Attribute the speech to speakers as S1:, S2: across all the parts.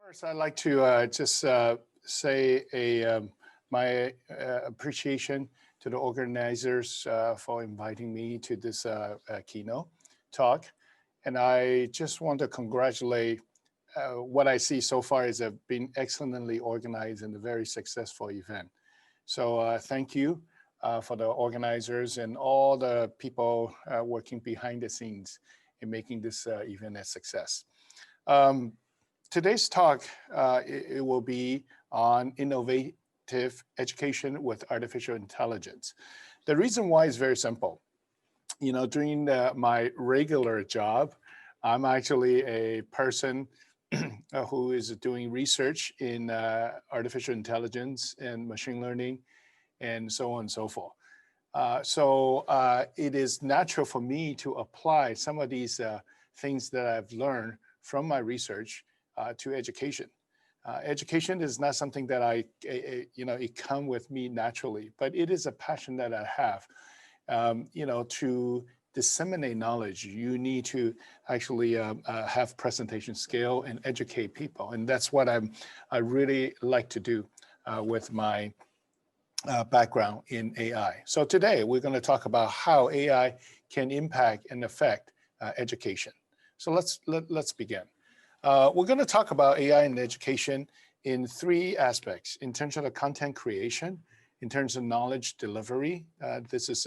S1: First, I'd like to just say my appreciation to the organizers for inviting me to this keynote talk. And I just want to congratulate what I see so far is been excellently organized and a very successful event. So thank you for the organizers and all the people working behind the scenes in making this event a success. Today's talk, it will be on innovative education with artificial intelligence. The reason why is very simple. You know, during my regular job, I'm actually a person who is doing research in artificial intelligence and machine learning and so on and so forth. So it is natural for me to apply some of these things that I've learned from my research to education. Education is not something that it come with me naturally, but it is a passion that I have. To disseminate knowledge, you need to actually have presentation skill and educate people. And that's what I really like to do with my background in AI. So today we're going to talk about how AI can impact and affect education. So let's begin. We're going to talk about AI in education in three aspects: in terms of the content creation, in terms of knowledge delivery. This is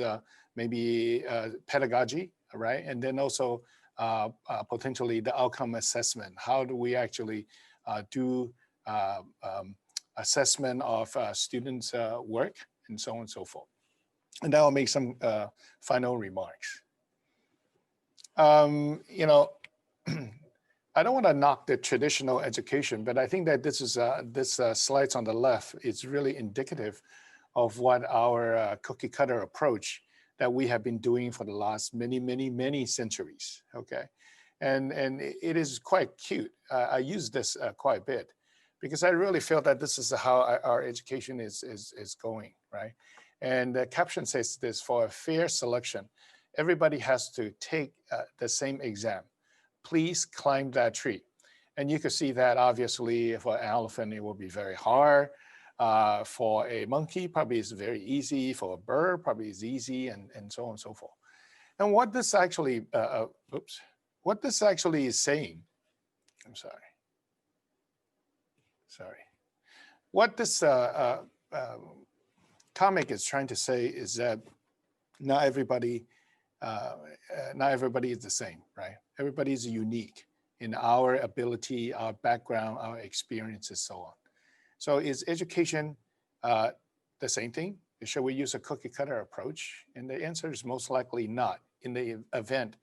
S1: maybe pedagogy, right? And then also potentially the outcome assessment. How do we actually do assessment of students' work and so on and so forth. And I'll make some final remarks. I don't want to knock the traditional education, but I think that this slides on the left is really indicative of what our cookie cutter approach that we have been doing for the last many centuries. Okay, and it is quite cute. I use this quite a bit because I really feel that this is how our education is going, right? And the caption says this: for a fair selection, everybody has to take the same exam. Please climb that tree. And you can see that obviously for an elephant, it will be very hard. For a monkey, probably is very easy. For a bird, probably is easy, and so on and so forth. And what this actually, what this actually is saying, I'm sorry. What this comic is trying to say is that not everybody is the same, right? Everybody is unique in our ability, our background, our experiences, so on. So is education the same thing? Should we use a cookie cutter approach? And the answer is most likely not in the event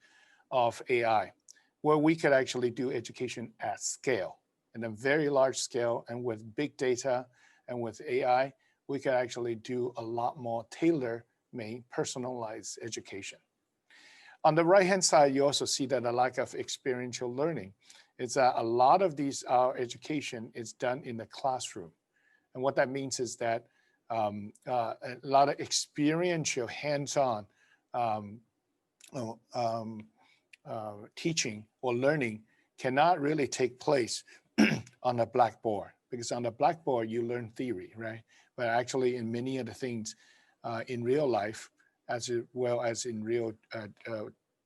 S1: of AI, where we could actually do education at scale, in a very large scale, and with big data and with AI, we could actually do a lot more tailor-made, personalized education. On the right-hand side, you also see that a lack of experiential learning. It's a lot of our education is done in the classroom. And what that means is that a lot of experiential hands-on teaching or learning cannot really take place on a blackboard, because on the blackboard, you learn theory, right? But actually in many of the things in real life, as well as in real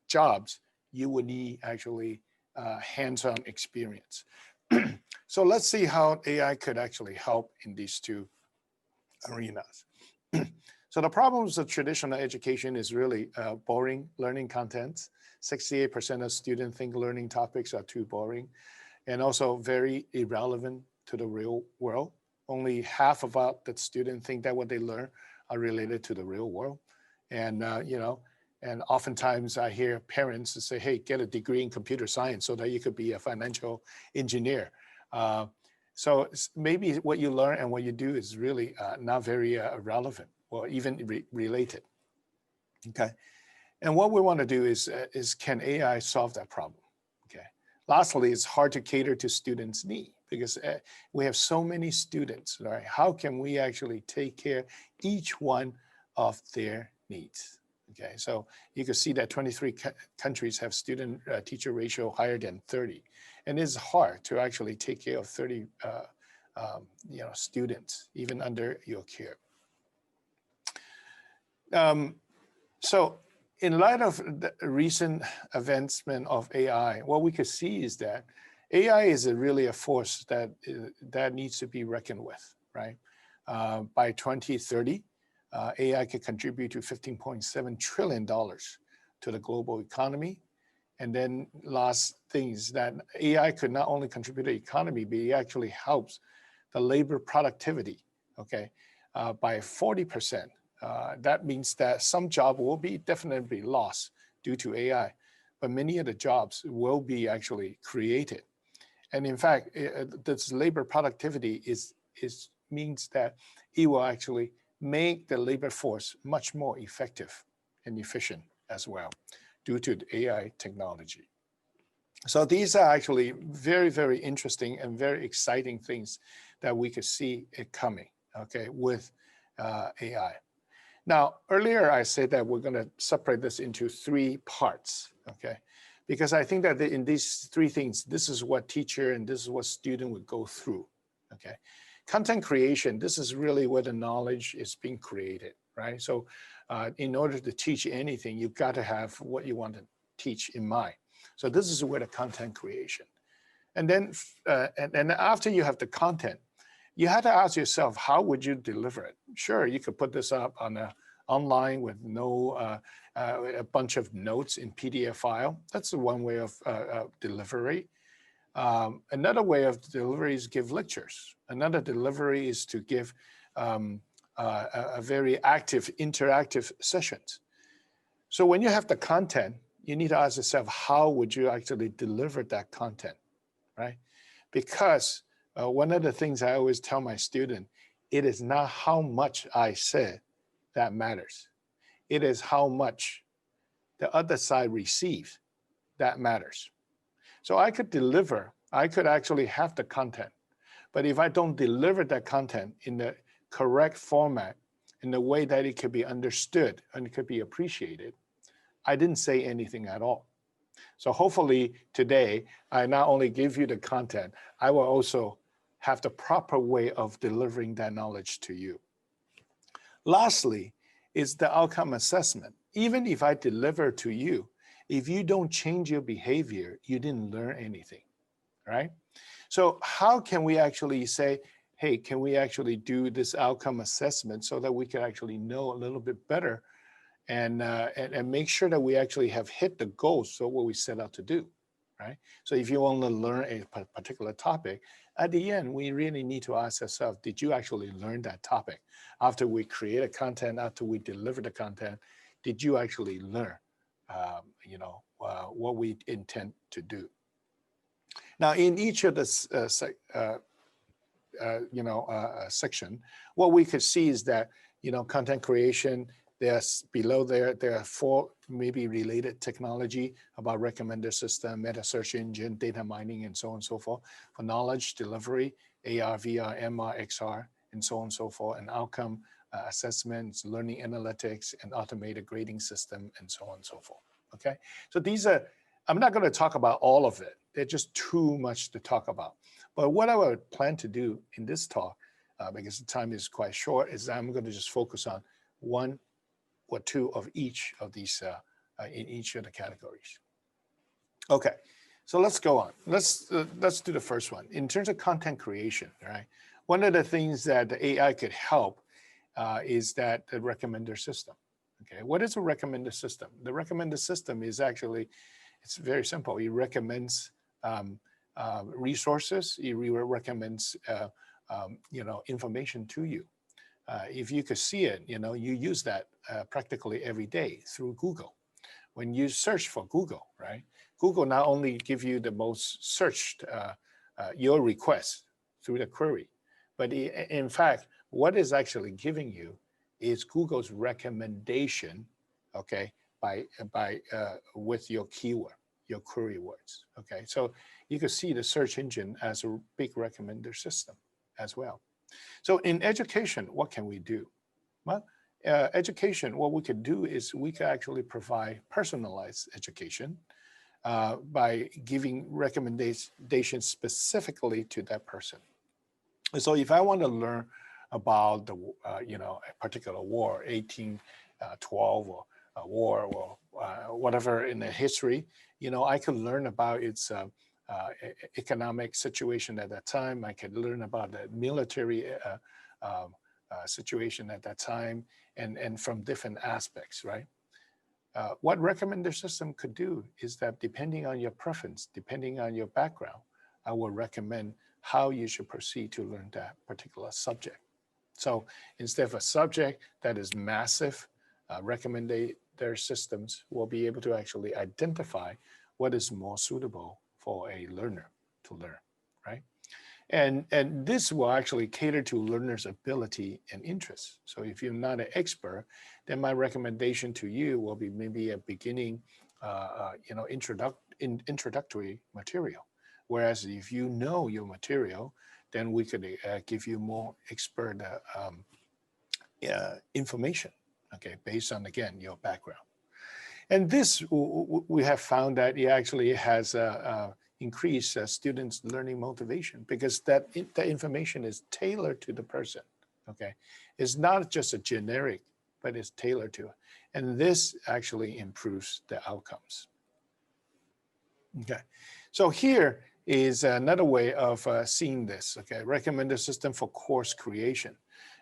S1: jobs, you would need actually hands-on experience. So let's see how AI could actually help in these two arenas. So the problems of traditional education is really boring learning contents. 68% of students think learning topics are too boring, and also very irrelevant to the real world. Only half of the students think that what they learn are related to the real world. And, and oftentimes I hear parents say, hey, get a degree in computer science so that you could be a financial engineer. So maybe what you learn and what you do is really not very relevant or even related, okay? And what we want to do is can AI solve that problem, okay? Lastly, it's hard to cater to students' needs because we have so many students, right? How can we actually take care of each one of their needs, Okay, so you can see that 23 countries have student-teacher ratio higher than 30, and it's hard to actually take care of 30 students even under your care. So in light of the recent advancement of AI, what we could see is that AI is really a force that needs to be reckoned with, right? By 2030, AI could contribute to $15.7 trillion to the global economy. And then last thing is that AI could not only contribute to the economy, but it actually helps the labor productivity, okay, by 40%. That means that some job will be definitely lost due to AI, but many of the jobs will be actually created. And in fact, this labor productivity means that it will actually make the labor force much more effective and efficient as well due to the AI technology. So these are actually very, very interesting and very exciting things that we could see it coming, okay, with AI. Now, earlier I said that we're going to separate this into 3 parts, okay? Because I think that in these 3 things, this is what teacher and this is what student would go through, okay? Content creation, this is really where the knowledge is being created, right? So in order to teach anything, you've got to have what you want to teach in mind. So this is where the content creation. And then and after you have the content, you have to ask yourself, how would you deliver it? Sure, you could put this up on online with no a bunch of notes in PDF file. That's one way of delivery. Another way of delivery is give lectures. Another delivery is to give a very active, interactive sessions. So when you have the content, you need to ask yourself, how would you actually deliver that content, right? Because one of the things I always tell my student, it is not how much I said that matters. It is how much the other side receives that matters. So I could actually have the content, but if I don't deliver that content in the correct format, in the way that it could be understood and it could be appreciated, I didn't say anything at all. So hopefully today, I not only give you the content, I will also have the proper way of delivering that knowledge to you. Lastly, is the outcome assessment. Even if I deliver to you, if you don't change your behavior, you didn't learn anything, right? So how can we actually say, hey, can we actually do this outcome assessment so that we can actually know a little bit better and make sure that we actually have hit the goals, so what we set out to do, right? So if you want to learn a particular topic, at the end, we really need to ask ourselves, did you actually learn that topic? After we create a content, after we deliver the content, did you actually learn, what we intend to do? Now, in each of the section, what we could see is that, content creation, there's below there are 4 maybe related technology about recommender system, meta search engine, data mining, and so on and so forth. For knowledge delivery, AR, VR, MR, XR, and so on and so forth, and outcome assessments, learning analytics, and automated grading system, and so on and so forth, okay? So these are, I'm not gonna talk about all of it. They're just too much to talk about. But what I would plan to do in this talk, because the time is quite short, is I'm gonna just focus on 1 or 2 of each of these in each of the categories. Okay, so let's go on. Let's do the first one. In terms of content creation, right? One of the things that the AI could help is that the recommender system. Okay, what is a recommender system? The recommender system is actually, it's very simple. It recommends resources. It recommends information to you. If you could see it, you use that practically every day through Google. When you search for Google, right? Google not only give you the most searched your request through the query, but in fact, what is actually giving you is Google's recommendation, okay, with your keyword, your query words, okay? So you can see the search engine as a big recommender system as well. So in education, what can we do? Well, education, what we could do is we could actually provide personalized education by giving recommendations specifically to that person. And so if I want to learn about the, a particular war, 1812 or a war or whatever in the history, I could learn about its economic situation at that time. I could learn about the military situation at that time, and from different aspects, right? What recommender system could do is that depending on your preference, depending on your background, I will recommend how you should proceed to learn that particular subject. So instead of a subject that is massive, recommender systems will be able to actually identify what is more suitable for a learner to learn, right? And this will actually cater to learners' ability and interests. So if you're not an expert, then my recommendation to you will be maybe a beginning, introductory material. Whereas if you know your material, then we could give you more expert information, okay, based on, again, your background. And this, we have found that it actually has increased students' learning motivation, because that information is tailored to the person, okay? It's not just a generic, but it's tailored to it. And this actually improves the outcomes. Okay, so here is another way of seeing this, okay? Recommender system for course creation.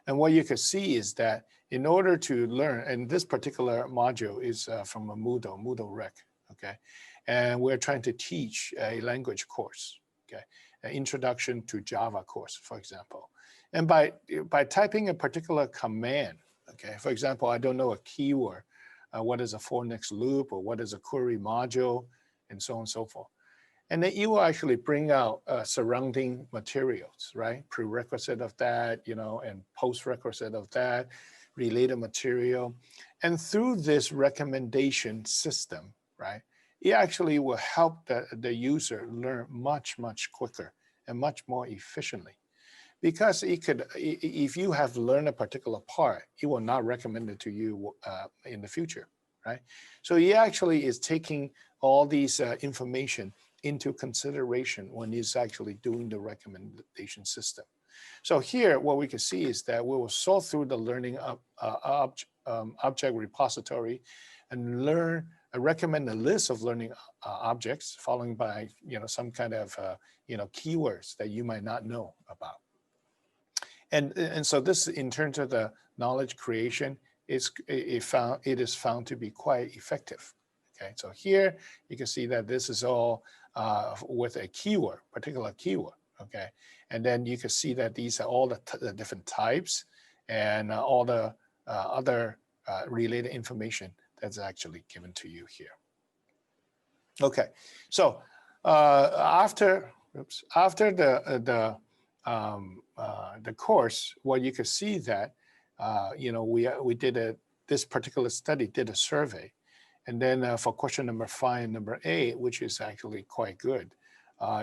S1: And what you can see is that in order to learn, and this particular module is from a Moodle Rec, okay? And we're trying to teach a language course, okay? An introduction to Java course, for example. And by typing a particular command, okay? For example, I don't know a keyword, what is a for next loop, or what is a query module, and so on and so forth. And then you will actually bring out surrounding materials, right? Prerequisite of that, and post-requisite of that, related material. And through this recommendation system, right, it actually will help the user learn much, much quicker and much more efficiently. Because it could, if you have learned a particular part, it will not recommend it to you in the future, right? So it actually is taking all these information into consideration when it's actually doing the recommendation system. So here, what we can see is that we will sort through the learning object repository and recommend a list of learning objects, followed by some kind of keywords that you might not know about. And so this, in terms of the knowledge creation, it is found to be quite effective. Okay, so here you can see that this is all with a keyword, particular keyword. Okay, and then you can see that these are all the different types and all the other related information that's actually given to you here. Okay, so after the course, what you can see that we did this particular study did a survey, and then for question number 5 and number 8, which is actually quite good,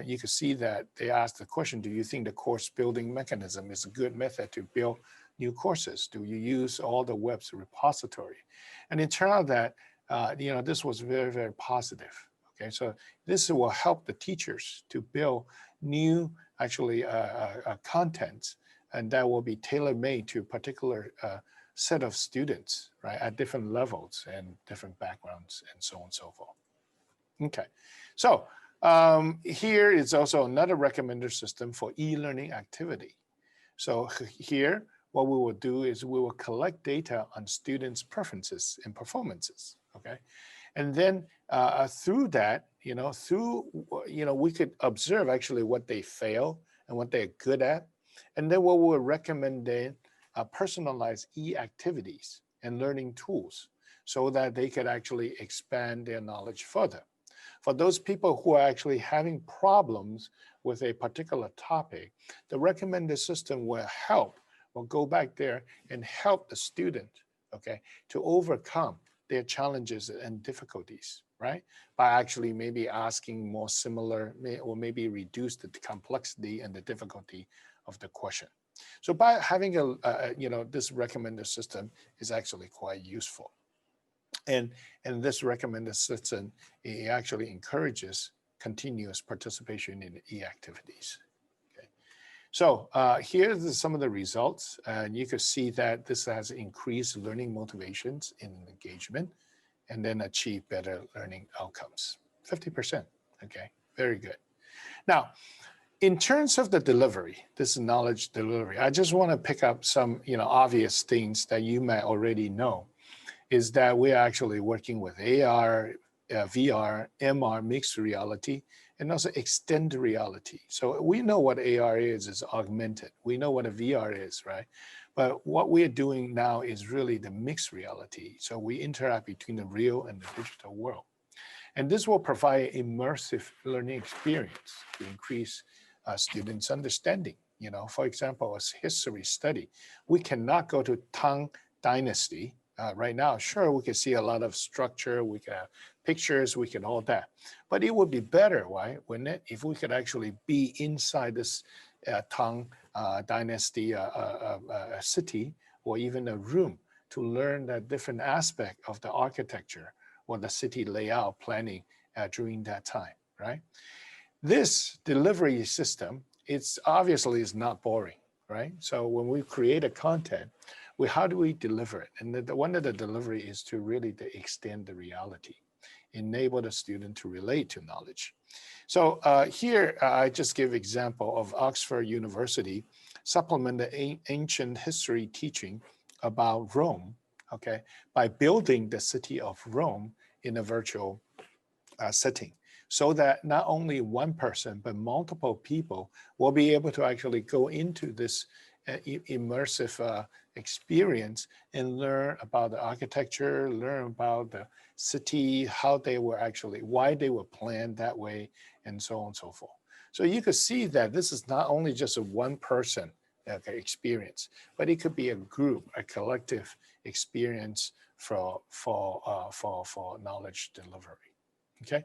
S1: you can see that they asked the question: do you think the course building mechanism is a good method to build new courses? Do you use all the web's repository? And it turned out that this was very, very positive. Okay, so this will help the teachers to build new contents, and that will be tailor-made to a particular set of students, right, at different levels and different backgrounds and so on and so forth. Okay, so here is also another recommender system for e-learning activity. So here, what we will do is we will collect data on students' preferences and performances, okay? And then through that, we could observe actually what they fail and what they're good at. And then what we'll recommend then personalized e-activities and learning tools so that they could actually expand their knowledge further. For those people who are actually having problems with a particular topic, the recommender system will go back there and help the student, okay, to overcome their challenges and difficulties, right? By actually maybe asking more similar, or maybe reduce the complexity and the difficulty of the question. So by having this recommender system is actually quite useful. And this recommender system, it actually encourages continuous participation in e-activities. Okay. So here's some of the results. And you can see that this has increased learning motivations and engagement, and then achieve better learning outcomes. 50%, okay, very good. Now, in terms of the delivery, this knowledge delivery, I just want to pick up some obvious things that you might already know, is that we're actually working with AR, VR, MR, mixed reality, and also extended reality. So we know what AR is augmented. We know what a VR is, right? But what we're doing now is really the mixed reality. So we interact between the real and the digital world. And this will provide immersive learning experience to increase students' understanding. For example, as history study, we cannot go to Tang Dynasty right now. Sure, we can see a lot of structure, we can have pictures, we can all that. But it would be better, right, wouldn't it, if we could actually be inside this Tang Dynasty city, or even a room, to learn that different aspect of the architecture or the city layout planning during that time, right? This delivery system, it's obviously is not boring, right? So when we create a content, how do we deliver it? And one of the delivery is to really extend the reality, enable the student to relate to knowledge. So here I just give example of Oxford University supplement the ancient history teaching about Rome, okay, by building the city of Rome in a virtual setting, so that not only one person, but multiple people will be able to actually go into this immersive experience and learn about the architecture, learn about the city, how they were actually, why they were planned that way, and so on and so forth. So you could see that this is not only just a one person experience, but it could be a group, a collective experience for knowledge delivery. Okay,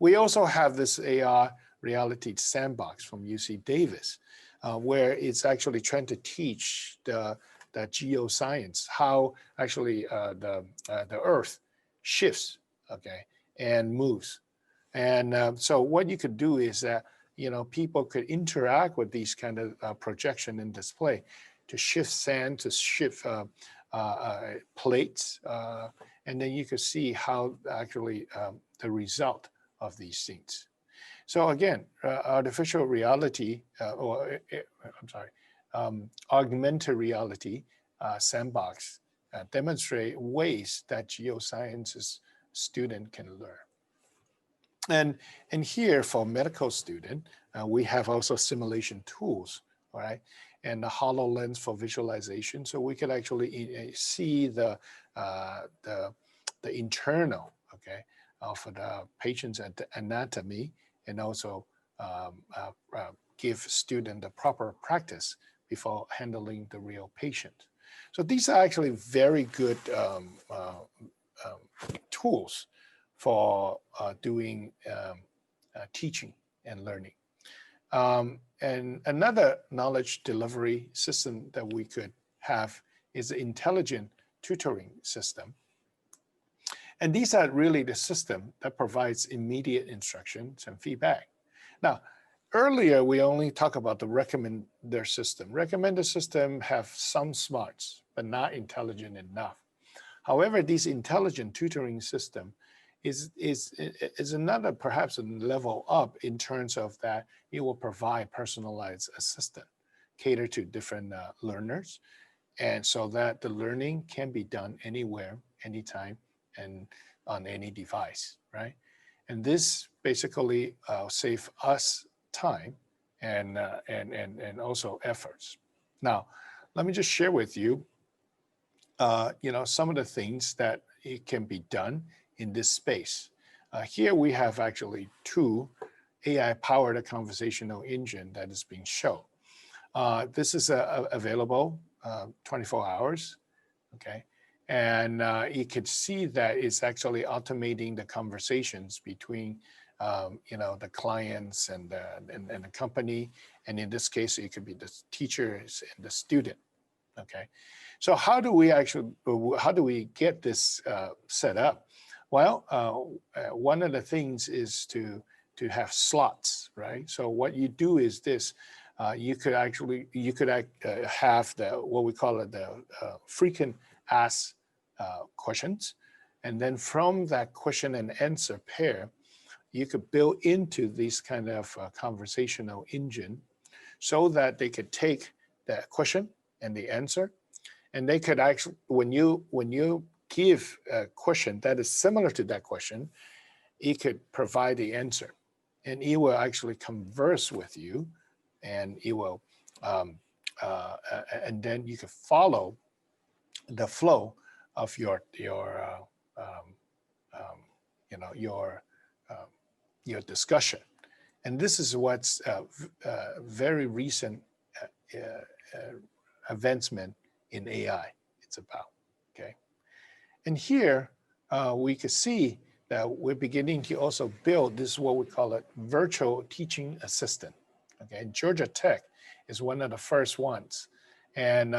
S1: we also have this AR Reality Sandbox from UC Davis, where it's actually trying to teach the geoscience, how actually the Earth shifts, okay, and moves. And so what you could do is that people could interact with these kind of projection and display to shift sand, to shift plates, and then you could see how actually the result of these things. So again, artificial reality, augmented reality sandbox demonstrate ways that geosciences student can learn. And here for medical student, we have also simulation tools, all right? And the HoloLens for visualization, so we could actually see the internal, okay, of the patient's anatomy, and also give student the proper practice before handling the real patient. So these are actually very good tools for doing teaching and learning. And another knowledge delivery system that we could have is the intelligent tutoring system. And these are really the system that provides immediate instructions and feedback. Now, earlier we only talked about the recommender system. Recommender system have some smarts, but not intelligent enough. However, this intelligent tutoring system is another, perhaps a level up in terms of that it will provide personalized assistant, cater to different learners, and so that the learning can be done anywhere, anytime, and on any device, right? And this basically save us time and also efforts. Now, let me just share with you, some of the things that it can be done in this space. Here we have actually two AI-powered conversational engine that is being shown. This is available 24 hours, okay? And you could see that it's actually automating the conversations between the clients and the company. And in this case, it could be the teachers and the student. Okay, so how do we get this set up? Well, one of the things is to have slots, right? So what you do is this: you could have what we call it the frequent asked questions, and then from that question and answer pair, you could build into this kind of conversational engine, so that they could take the question and the answer, and they could actually, when you give a question that is similar to that question, it could provide the answer, and it will actually converse with you, and it will, and then you could follow the flow of your discussion. And this is what's very recent advancement in AI it's about. Okay, and here we can see that we're beginning to also build this, what we call it, virtual teaching assistant. Okay, Georgia Tech is one of the first ones, and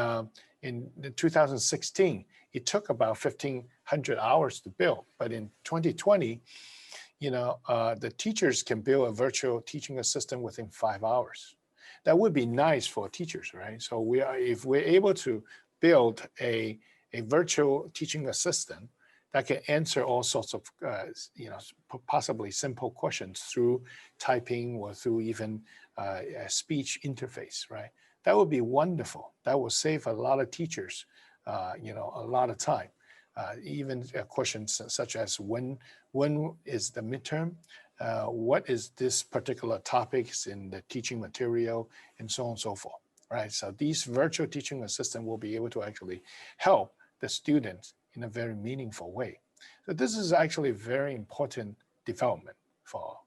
S1: in 2016 it took about 1,500 hours to build, but in 2020, the teachers can build a virtual teaching assistant within 5 hours. That would be nice for teachers, right? So if we're able to build a virtual teaching assistant that can answer all sorts of, possibly simple questions through typing or through even a speech interface, right? That would be wonderful. That will save a lot of teachers, a lot of time. Even questions such as when is the midterm, what is this particular topics in the teaching material, and so on and so forth, right? So these virtual teaching assistant will be able to actually help the students in a very meaningful way. So this is actually a very important development for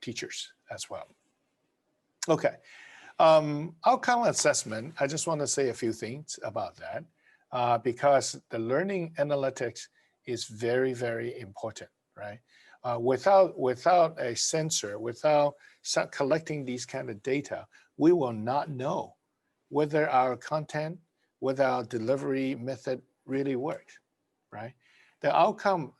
S1: teachers as well. Okay, outcome assessment, I just want to say a few things about that. Because the learning analytics is very, very important, right? Without a sensor, without collecting these kind of data, we will not know whether our content, whether our delivery method really works, right? The outcome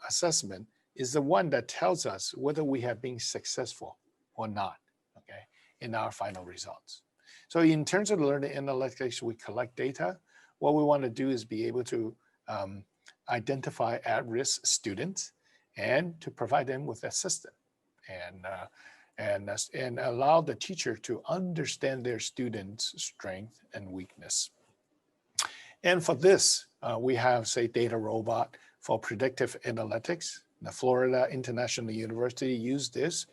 S1: assessment is the one that tells us whether we have been successful or not, okay, in our final results. So in terms of learning analytics, we collect data. What we want to do is be able to identify at-risk students and to provide them with assistance, and allow the teacher to understand their students' strength and weakness. And for this, we have, say, Data Robot for predictive analytics. The Florida International University used this.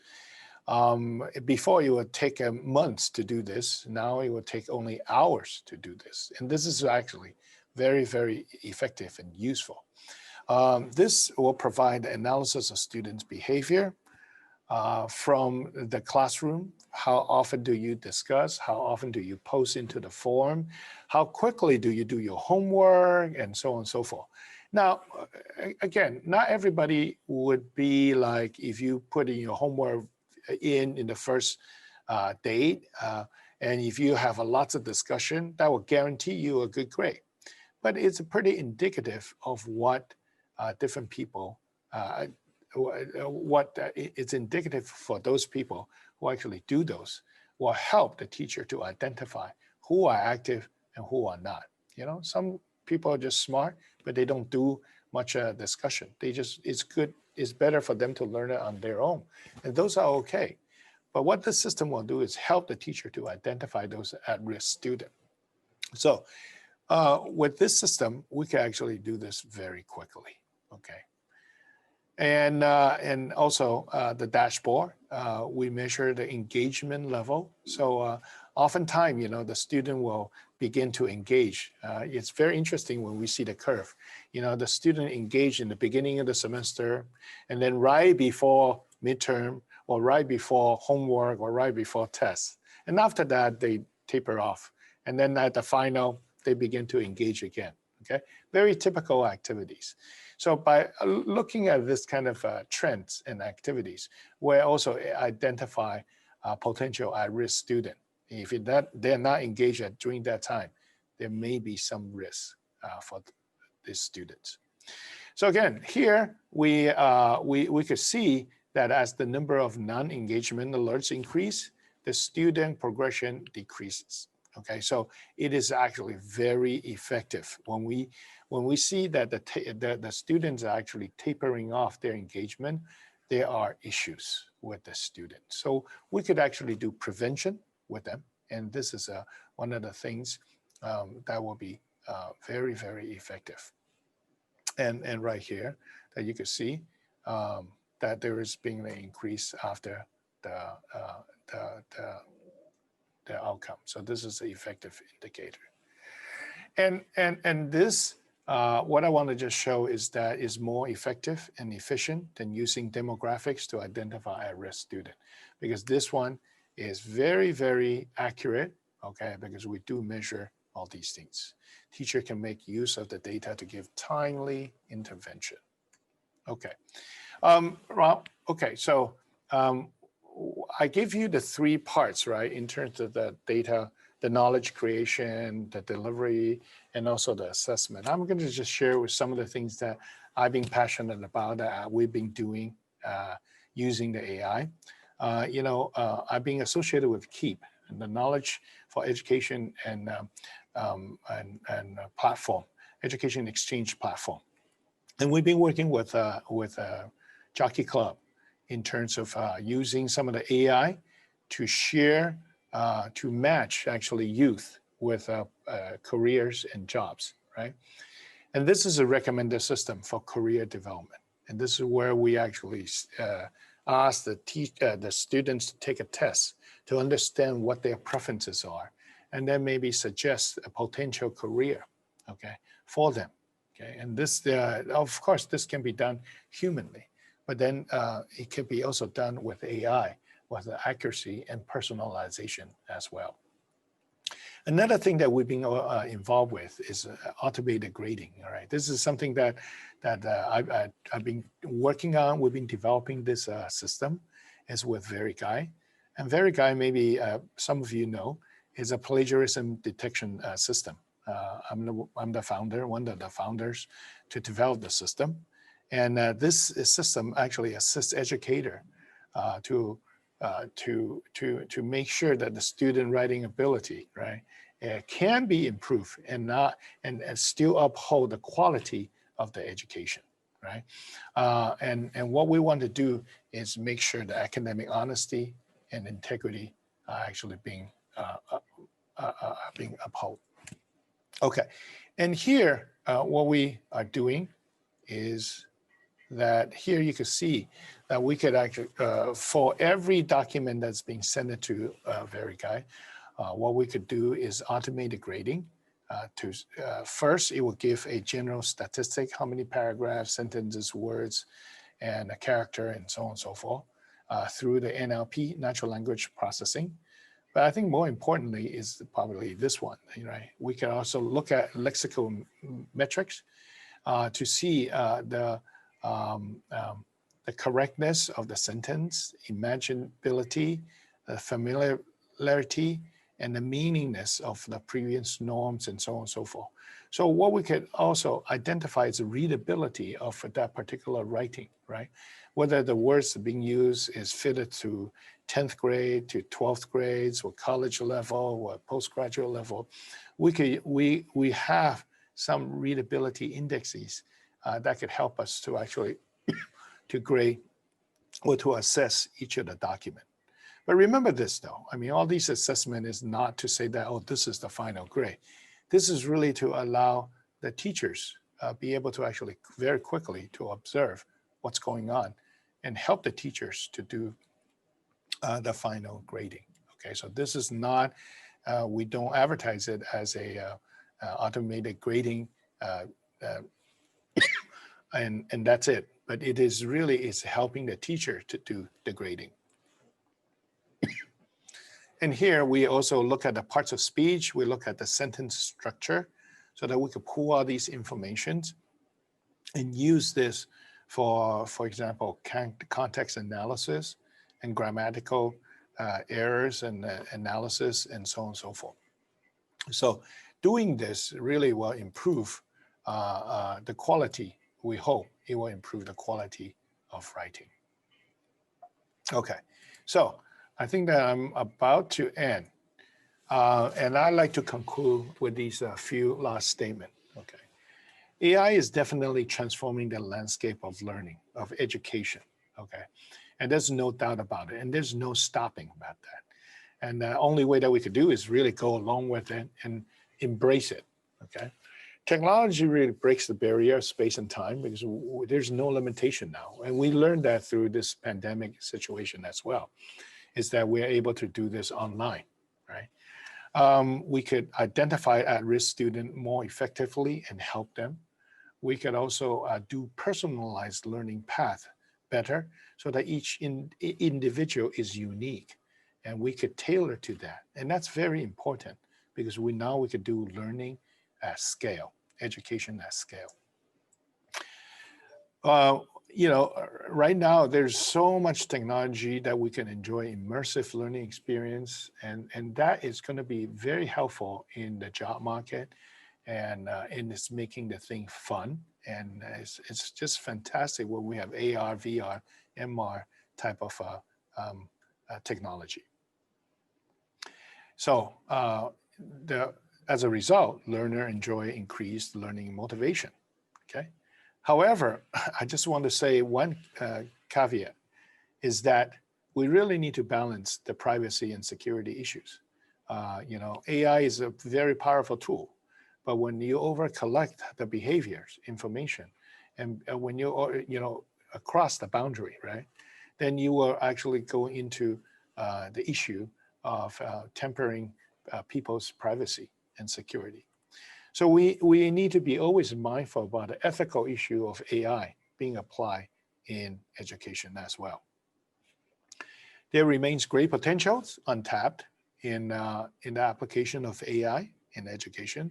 S1: Before, it would take months to do this. Now it would take only hours to do this. And this is actually very, very effective and useful. This will provide analysis of students' behavior from the classroom. How often do you discuss? How often do you post into the forum? How quickly do you do your homework? And so on and so forth. Now, again, not everybody would be like, if you put in your homework in the first date, and if you have lots of discussion, that will guarantee you a good grade. But it's pretty indicative of what different people, it's indicative for those people who actually do those, will help the teacher to identify who are active and who are not. Some people are just smart, but they don't do much discussion. It's better for them to learn it on their own. And those are okay. But what the system will do is help the teacher to identify those at-risk students. So with this system, we can actually do this very quickly, okay? And also the dashboard, we measure the engagement level. So oftentimes, the student will begin to engage. It's very interesting when we see the curve. The student engaged in the beginning of the semester, and then right before midterm, or right before homework, or right before tests. And after that, they taper off. And then at the final, they begin to engage again. okay? Very typical activities. So by looking at this kind of trends and activities, we also identify potential at-risk student. If they're not engaged during that time, there may be some risk for these students. So again, here we could see that as the number of non-engagement alerts increase, the student progression decreases. Okay, so it is actually very effective when we see that the students are actually tapering off their engagement. There are issues with the students, so we could actually do prevention with them, and this is one of the things that will be very, very effective. And right here that you can see that there is being an increase after the outcome. So this is an effective indicator. And this, what I want to just show is that is more effective and efficient than using demographics to identify a risk student, because this one is very, very accurate, okay, because we do measure all these things. Teacher can make use of the data to give timely intervention. Okay, okay, so I give you the 3 parts, right, in terms of the data, the knowledge creation, the delivery, and also the assessment. I'm going to just share with some of the things that I've been passionate about that we've been doing using the AI. I've been associated with KEEP, and the Knowledge for Education and platform, Education Exchange platform. And we've been working with Jockey Club in terms of using some of the AI to share, to match actually youth with careers and jobs, right? And this is a recommender system for career development. And this is where we actually ask the students to take a test to understand what their preferences are, and then maybe suggest a potential career, okay, for them. Okay, and this, of course, this can be done humanly, but then it can be also done with AI, with the accuracy and personalization as well. Another thing that we've been involved with is automated grading. All right, this is something that I've been working on. We've been developing this system, is with VeriGuy, and VeriGuy, maybe some of you know, is a plagiarism detection system. I'm the founder, one of the founders, to develop the system, and this system actually assists educator to make sure that the student writing ability, right, can be improved and still uphold the quality of the education, right? And what we want to do is make sure the academic honesty and integrity are actually being upheld. Okay, and here what we are doing is that here you can see that we could actually, for every document that's being sent to VeriGuy, what we could do is automated grading. First, it will give a general statistic, how many paragraphs, sentences, words, and a character, and so on and so forth, through the NLP, natural language processing. But I think more importantly is probably this one, right? We can also look at lexical metrics to see the correctness of the sentence, imaginability, the familiarity, and the meaningness of the previous norms, and so on and so forth. So what we could also identify is the readability of that particular writing, right? Whether the words being used is fitted to 10th grade, to 12th grades, or college level, or postgraduate level. We have some readability indexes that could help us to actually to grade or to assess each of the document. But remember this though, I mean, all these assessment is not to say that, oh, this is the final grade. This is really to allow the teachers be able to actually very quickly to observe what's going on and help the teachers to do the final grading. Okay, so this is not, we don't advertise it as a automated grading and that's it. But it is really helping the teacher to do the grading. And here we also look at the parts of speech. We look at the sentence structure. so that we could pull all these informations and use this for example, context analysis and grammatical errors and analysis and so on and so forth. So doing this really will improve the quality. We hope it will improve the quality of writing. Okay, so I think that I'm about to end. And I'd like to conclude with these few last statements. Okay, AI is definitely transforming the landscape of learning, of education. Okay, and there's no doubt about it, and there's no stopping about that. And the only way that we could do is really go along with it and embrace it. Okay, technology really breaks the barrier of space and time because there's no limitation now, and we learned that through this pandemic situation as well. Is that we're able to do this online, right? We could identify at-risk students more effectively and help them. We could also do personalized learning path better so that each individual is unique and we could tailor to that. And that's very important because we could do learning at scale, education at scale. Right now there's so much technology that we can enjoy immersive learning experience, and that is going to be very helpful in the job market, and it's making the thing fun, and it's just fantastic when we have AR, VR, MR type of technology. So as a result, learner enjoy increased learning motivation. Okay. However, I just want to say one caveat is that we really need to balance the privacy and security issues. AI is a very powerful tool, but when you over-collect the behaviors, information, and when you across the boundary, right, then you will actually go into the issue of tempering people's privacy and security. So we need to be always mindful about the ethical issue of AI being applied in education as well. There remains great potentials untapped in the application of AI in education.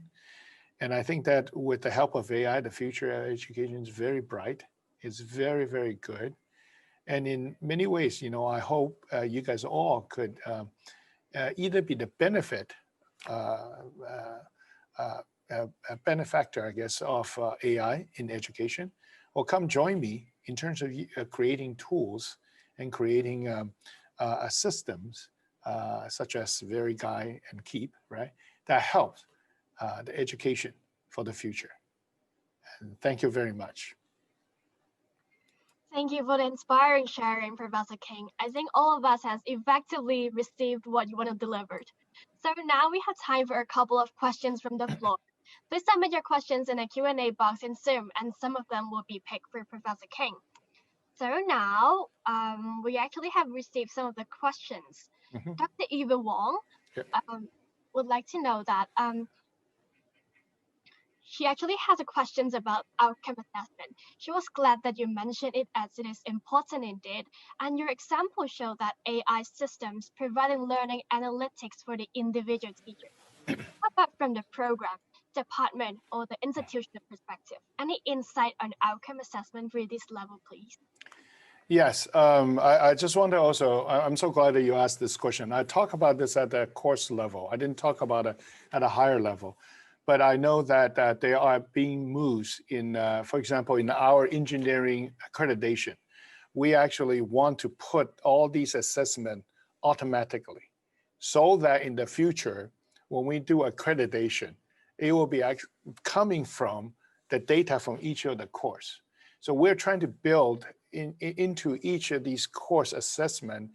S1: And I think that with the help of AI, the future of education is very bright. It's very, very good. And in many ways, I hope you guys all could either be the benefactor, I guess, of AI in education, or come join me in terms of creating tools and creating systems such as VeryGuide and Keep, right, that helps the education for the future. And thank you very much.
S2: Thank you for the inspiring sharing, Professor King. I think all of us has effectively received what you want to deliver. So now we have time for a couple of questions from the floor. Please submit your questions in a Q&A box in Zoom, and some of them will be picked for Professor King. So now we actually have received some of the questions.
S1: Mm-hmm.
S2: Dr. Eva Wong would like to know that she actually has a questions about outcome assessment. She was glad that you mentioned it as it is important indeed. And your example showed that AI systems providing learning analytics for the individual teacher. How about from the program, department, or the institutional perspective? Any insight on outcome assessment for this level, please?
S1: Yes, I just want to also, I'm so glad that you asked this question. I talk about this at the course level. I didn't talk about it at a higher level. But I know that they are being moved in, for example, in our engineering accreditation, we actually want to put all these assessments automatically so that in the future, when we do accreditation, it will be coming from the data from each of the course. So we're trying to build into each of these course assessment,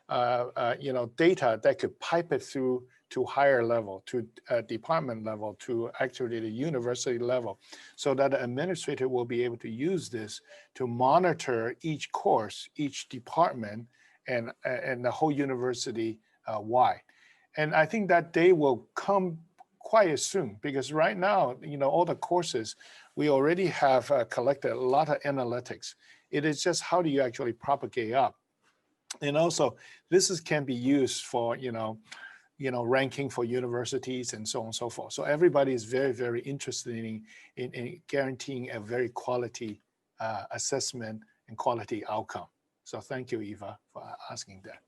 S1: data that could pipe it through to higher level, to department level, to actually the university level, so that the administrator will be able to use this to monitor each course, each department, and the whole university wide. And I think that day will come quite soon, because right now, all the courses, we already have collected a lot of analytics. It is just how do you actually propagate up? And also, this can be used for, ranking for universities and so on and so forth. So everybody is very, very interested in guaranteeing a very quality assessment and quality outcome. So thank you, Eva, for asking that.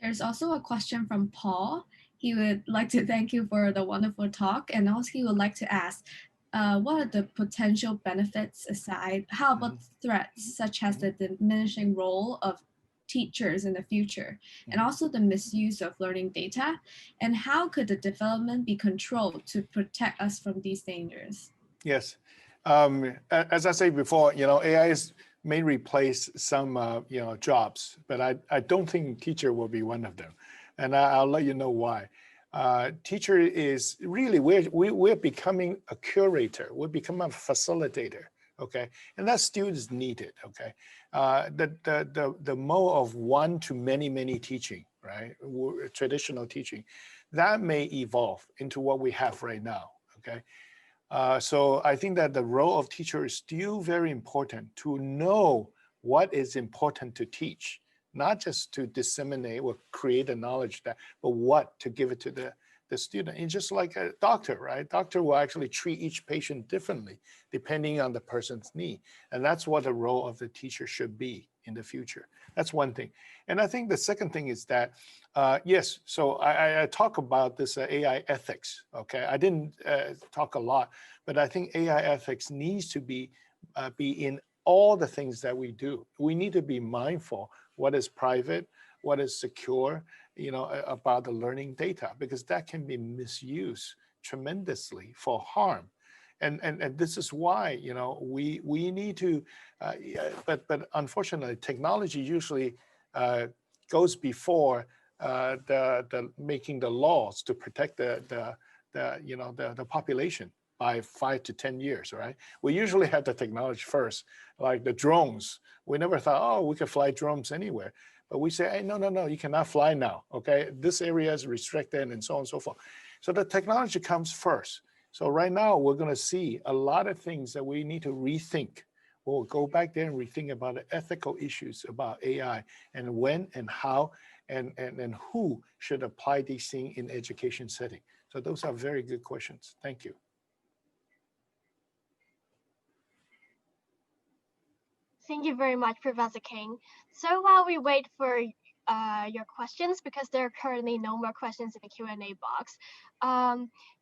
S3: There's also a question from Paul. He would like to thank you for the wonderful talk, and also he would like to ask, what are the potential benefits aside? How about threats, such as the diminishing role of teachers in the future, and also the misuse of learning data? And how could the development be controlled to protect us from these dangers?
S1: Yes. As I said before, AI may replace some jobs, but I don't think teacher will be one of them. And I'll let you know why. Teacher is really, we're becoming a curator. We're becoming a facilitator, okay? And that still is needed, okay? The mode of one to many teaching, right? Traditional teaching, that may evolve into what we have right now, okay? So I think that the role of teacher is still very important to know what is important to teach, not just to disseminate or create the knowledge but what to give it to the student. It's just like a doctor, right? Doctor will actually treat each patient differently depending on the person's need. And that's what the role of the teacher should be in the future. That's one thing. And I think the second thing is that, yes, so I talk about this AI ethics, okay? I didn't talk a lot, but I think AI ethics needs to be in all the things that we do. We need to be mindful what is private, what is secure, about the learning data, because that can be misused tremendously for harm. And this is why, we need to, but unfortunately, technology usually goes before the making the laws to protect the population by 5 to 10 years, right? We usually have the technology first, like the drones. We never thought, oh, we could fly drones anywhere. But we say, hey, no, you cannot fly now, okay? This area is restricted and so on and so forth. So the technology comes first. So right now, we're gonna see a lot of things that we need to rethink. We'll go back there and rethink about the ethical issues about AI and when and how and who should apply these things in education setting. So those are very good questions. Thank you.
S2: Thank you very much, Professor King. So while we wait for your questions, because there are currently no more questions in the Q&A box,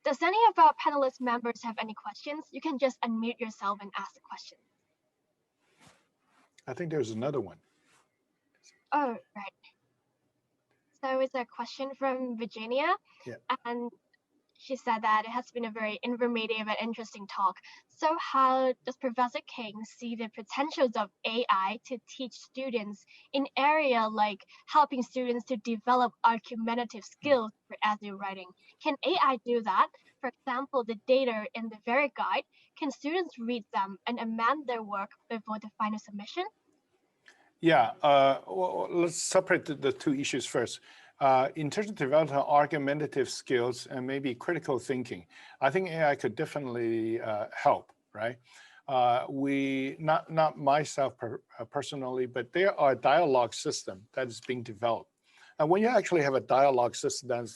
S2: does any of our panelist members have any questions? You can just unmute yourself and ask the question.
S1: I think there's another one.
S2: Oh, right. So it's a question from Virginia.
S1: Yeah.
S2: And she said that it has been a very informative and interesting talk. So how does Professor King see the potentials of AI to teach students in area like helping students to develop argumentative skills for essay writing? Can AI do that? For example, the data in the very guide, can students read them and amend their work before the final submission?
S1: Yeah, well, let's separate the two issues first. In terms of developing argumentative skills and maybe critical thinking, I think AI could definitely help, right? Not myself personally, but there are dialogue system that is being developed. And when you actually have a dialogue system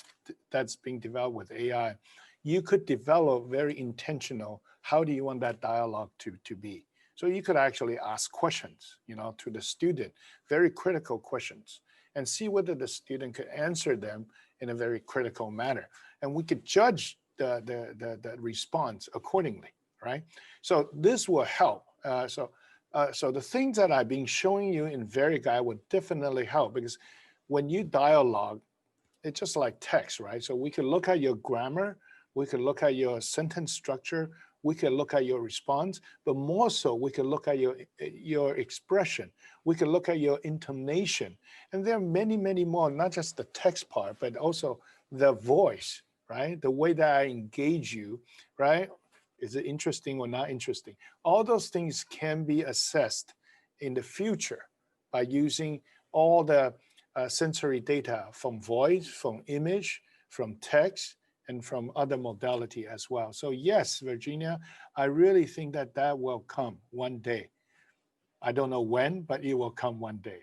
S1: that's being developed with AI, you could develop very intentional, how do you want that dialogue to be? So you could actually ask questions, to the student, very critical questions, and see whether the student could answer them in a very critical manner. And we could judge the response accordingly, right? So this will help. So the things that I've been showing you in VeriGuide would definitely help, because when you dialogue, it's just like text, right? So we could look at your grammar, we could look at your sentence structure, we can look at your response, but more so, we can look at your expression. We can look at your intonation. And there are many more, not just the text part, but also the voice, right? The way that I engage you, right? Is it interesting or not interesting? All those things can be assessed in the future by using all the sensory data from voice, from image, from text, and from other modality as well. So yes, Virginia, I really think that will come one day. I don't know when, but it will come one day.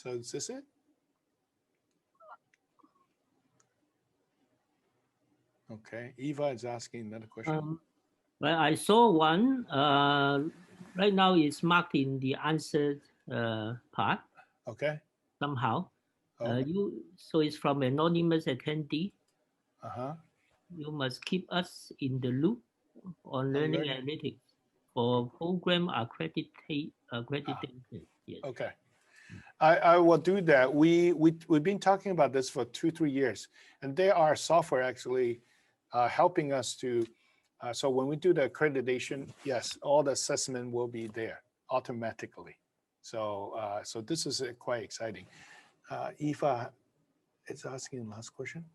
S1: So is this it? Okay, Eva is asking another question.
S4: Well, I saw one. Right now it's marked in the answered part
S1: Okay.
S4: somehow.
S1: Okay.
S4: So it's from anonymous attendee.
S1: Uh-huh.
S4: You must keep us in the loop on learning analytics for program accreditation. Yes.
S1: Okay. I will do that. We've been talking about this for 2-3 years, and there are software actually helping us to. So when we do the accreditation, yes, all the assessment will be there automatically. So so this is quite exciting. Eva is asking the last question.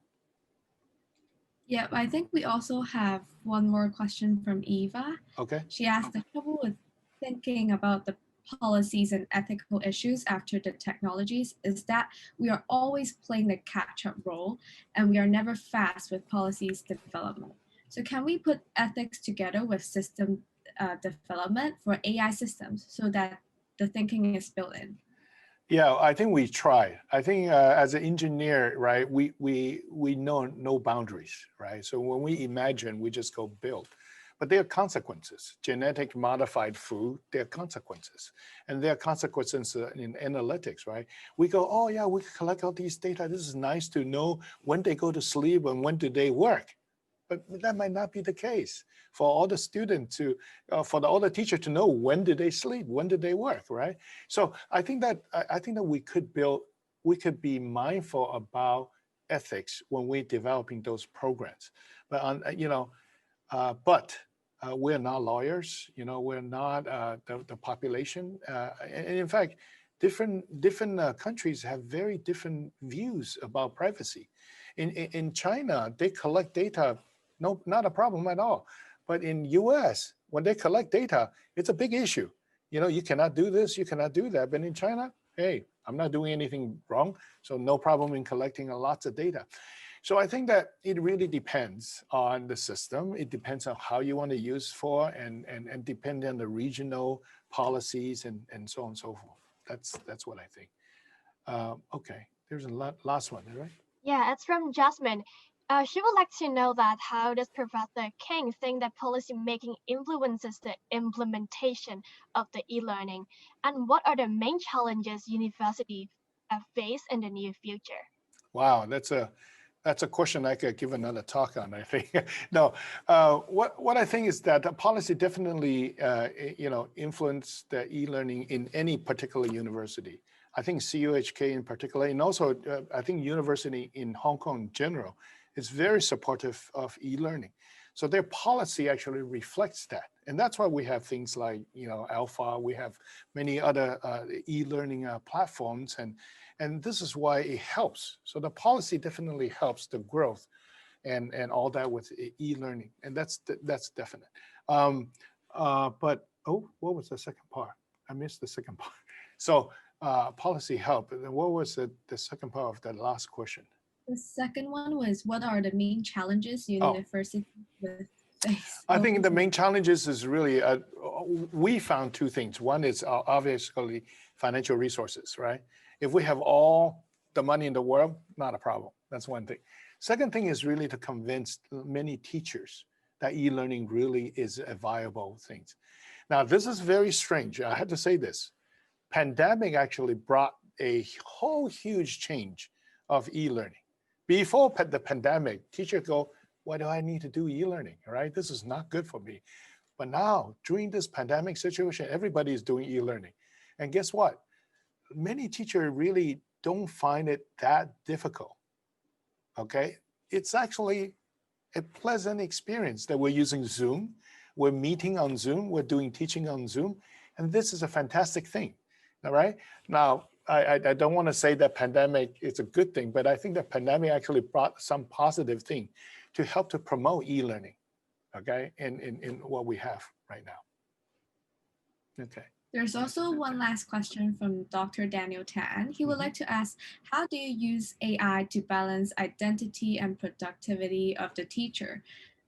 S3: Yeah, I think we also have one more question from Eva.
S1: Okay.
S3: She asked, the trouble with thinking about the policies and ethical issues after the technologies is that we are always playing the catch-up role and we are never fast with policies development. So can we put ethics together with system development for AI systems so that the thinking is built in?
S1: Yeah, I think we try. I think as an engineer, right, we know no boundaries, right? So when we imagine, we just go build. But there are consequences. Genetic modified food, there are consequences. And there are consequences in analytics, right? We go, oh yeah, we collect all these data. This is nice to know when they go to sleep and when do they work. But that might not be the case for all the students to, for all the teacher to know when do they sleep, when do they work, right? So I think that we could be mindful about ethics when we're developing those programs. But we're not lawyers, we're not the population. And in fact, different countries have very different views about privacy. In China, they collect data. No, not a problem at all. But in US, when they collect data, it's a big issue. You cannot do this, you cannot do that. But in China, hey, I'm not doing anything wrong, so no problem in collecting lots of data. So I think that it really depends on the system. It depends on how you want to use for and depend on the regional policies and so on and so forth. That's what I think. Okay, there's a last one, right?
S2: Yeah, it's from Jasmine. She would like to know that how does Professor King think that policy making influences the implementation of the e-learning, and what are the main challenges universities face in the near future?
S1: Wow, that's a question I could give another talk on, I think. No, what I think is that the policy definitely influence the e-learning in any particular university. I think CUHK in particular, and also I think university in Hong Kong in general, is very supportive of e-learning. So their policy actually reflects that. And that's why we have things like, Alpha, we have many other e-learning platforms, and this is why it helps. So the policy definitely helps the growth and all that with e-learning, and that's definite. But what was the second part? I missed the second part. So policy help. And what was the second part of that last question?
S3: The second one was, what are the main challenges universities face?
S1: I think the main challenges is really, we found two things. One is obviously financial resources, right? If we have all the money in the world, not a problem. That's one thing. Second thing is really to convince many teachers that e-learning really is a viable thing. Now, this is very strange. I had to say this. Pandemic actually brought a whole huge change of e-learning. Before the pandemic, teachers go, why do I need to do e-learning, right? This is not good for me. But now, during this pandemic situation, everybody is doing e-learning. And guess what? Many teachers really don't find it that difficult, okay? It's actually a pleasant experience that we're using Zoom, we're meeting on Zoom, we're doing teaching on Zoom, and this is a fantastic thing, all right? Now, I don't want to say that pandemic is a good thing, but I think the pandemic actually brought some positive thing to help to promote e-learning, okay, in what we have right now. Okay.
S3: There's also one last question from Dr. Daniel Tan. He would like to ask, how do you use AI to balance identity and productivity of the teacher?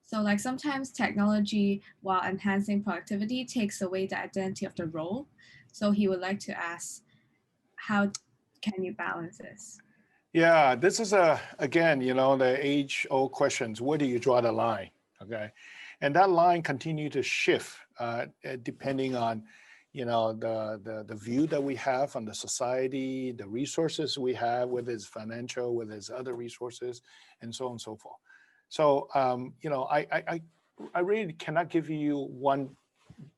S3: So like sometimes technology, while enhancing productivity, takes away the identity of the role. So he would like to ask, how can you balance this?
S1: Yeah, this is again, the age-old questions. Where do you draw the line? Okay, and that line continue to shift depending on, the view that we have on the society, the resources we have, whether it's financial, whether it's other resources, and so on and so forth. So, I really cannot give you one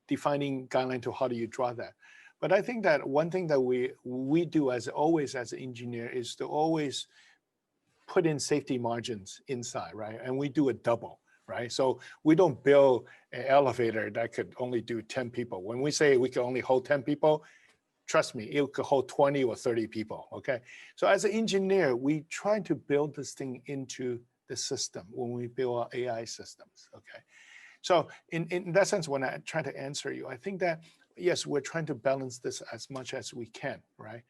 S1: defining guideline to how do you draw that. But I think that one thing that we do as always as an engineer is to always put in safety margins inside, right? And we do a double, right? So we don't build an elevator that could only do 10 people. When we say we can only hold 10 people, trust me, it could hold 20 or 30 people, okay? So as an engineer, we try to build this thing into the system when we build our AI systems, okay? So in that sense, when I try to answer you, I think that, yes, we're trying to balance this as much as we can, right?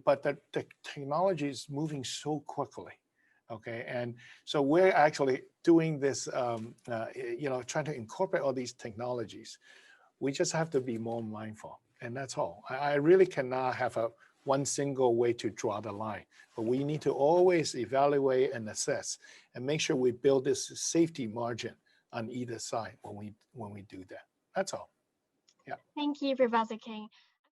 S1: But the technology is moving so quickly, okay? And so we're actually doing this, trying to incorporate all these technologies. We just have to be more mindful, and that's all. I really cannot have one single way to draw the line, but we need to always evaluate and assess and make sure we build this safety margin on either side when we do that. That's all. Yeah.
S2: Thank you, Professor King.